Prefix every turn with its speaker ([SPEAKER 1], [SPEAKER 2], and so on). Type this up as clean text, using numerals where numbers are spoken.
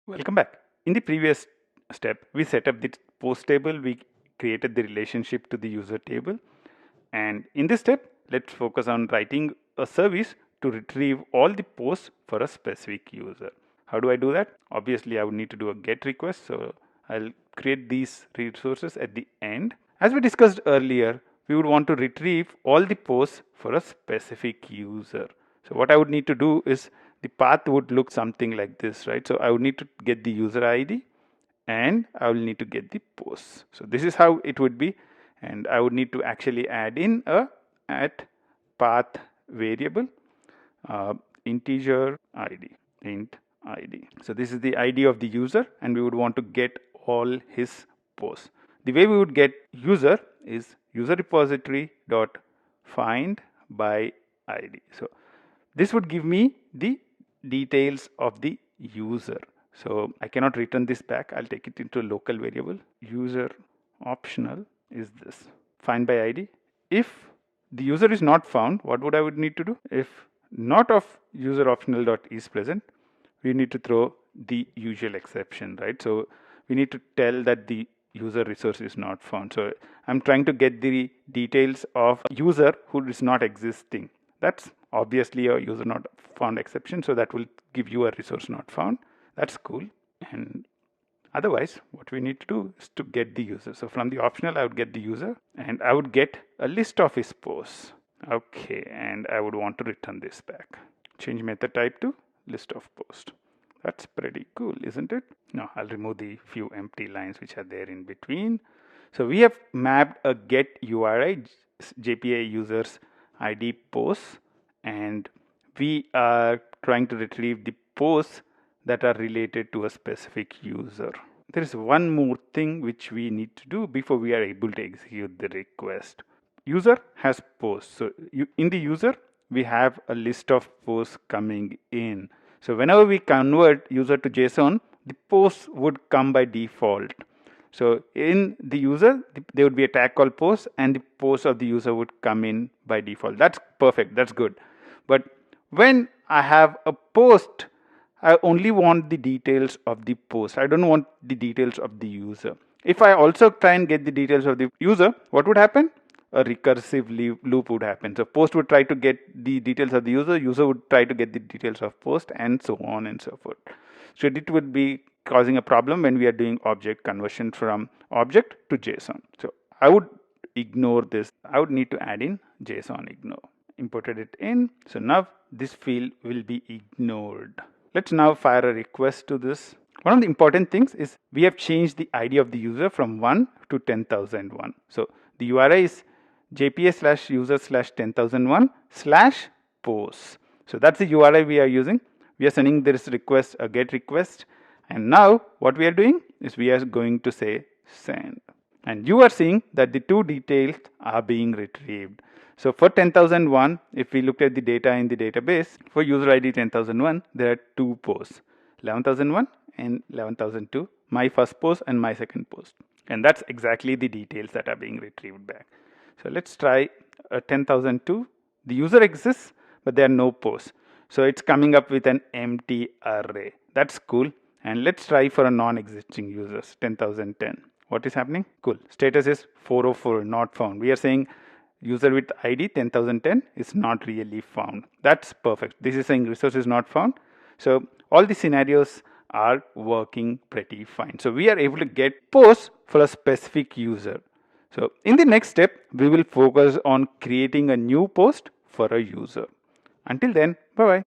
[SPEAKER 1] Welcome back. In the previous step, we set up the post table, we created the relationship to the user table. And in this step, let's focus on writing a service to retrieve all the posts for a specific user. How do I do that? Obviously, I would need to do a GET request. So I'll create these resources at the end. As we discussed earlier, we would want to retrieve all the posts for a specific user. So what I would need to do is the path would look something like this, right? So I would need to get the user ID and I will need to get the posts. So this is how it would be, and I would need to actually add in a at path variable integer ID int ID. So this is the ID of the user, and we would want to get all his posts. The way we would get user is user repository dot find by ID. So this would give me the details of the user. So I cannot return this back. I'll take it into a local variable. User optional is this find by ID. If the user is not found, what would I would need to do? If not of user optional dot is present, we need to throw the usual exception, right? So we need to tell that the user resource is not found. So I'm trying to get the details of a user who is not existing. That's obviously a user not found exception, so that will give you a resource not found. That's cool. And otherwise, what we need to do is to get the user. So from the optional, I would get the user and I would get a list of his posts. Okay, and I would want to return this back. Change method type to list of posts. That's pretty cool, isn't it? Now I'll remove the few empty lines which are there in between. So we have mapped a get URI JPA users ID posts, and we are trying to retrieve the posts that are related to a specific user. There is one more thing which we need to do before we are able to execute the request. User has posts. So in the user, we have a list of posts coming in. So whenever we convert user to JSON, the posts would come by default. So in the user, there would be a tag called post, and the post of the user would come in by default. That's perfect. That's good. But when I have a post, I only want the details of the post. I don't want the details of the user. If I also try and get the details of the user, what would happen? A recursive loop would happen. So post would try to get the details of the user would try to get the details of post, and so on and so forth. So it would be causing a problem when we are doing object conversion from object to JSON. So I would ignore this. I would need to add in JSON ignore. Imported it in. So now this field will be ignored. Let's now fire a request to this. One of the important things is we have changed the ID of the user from 1 to 10,001. So the URI is jpa/user/10,001/posts. So that's the URI we are using. We are sending this request, a GET request. And now what we are doing is we are going to say send. And you are seeing that the two details are being retrieved. So for 10,001, if we look at the data in the database, for user ID 10,001, there are two posts, 11,001 and 11,002, my first post and my second post. And that's exactly the details that are being retrieved back. So let's try 10,002. The user exists, but there are no posts. So it's coming up with an empty array. That's cool. And let's try for a non-existing users, 10,010. What is happening? Cool. Status is 404, not found. We are saying user with ID 10,010 is not really found. That's perfect. This is saying resource is not found. So all the scenarios are working pretty fine. So we are able to get posts for a specific user. So in the next step, we will focus on creating a new post for a user. Until then, bye-bye.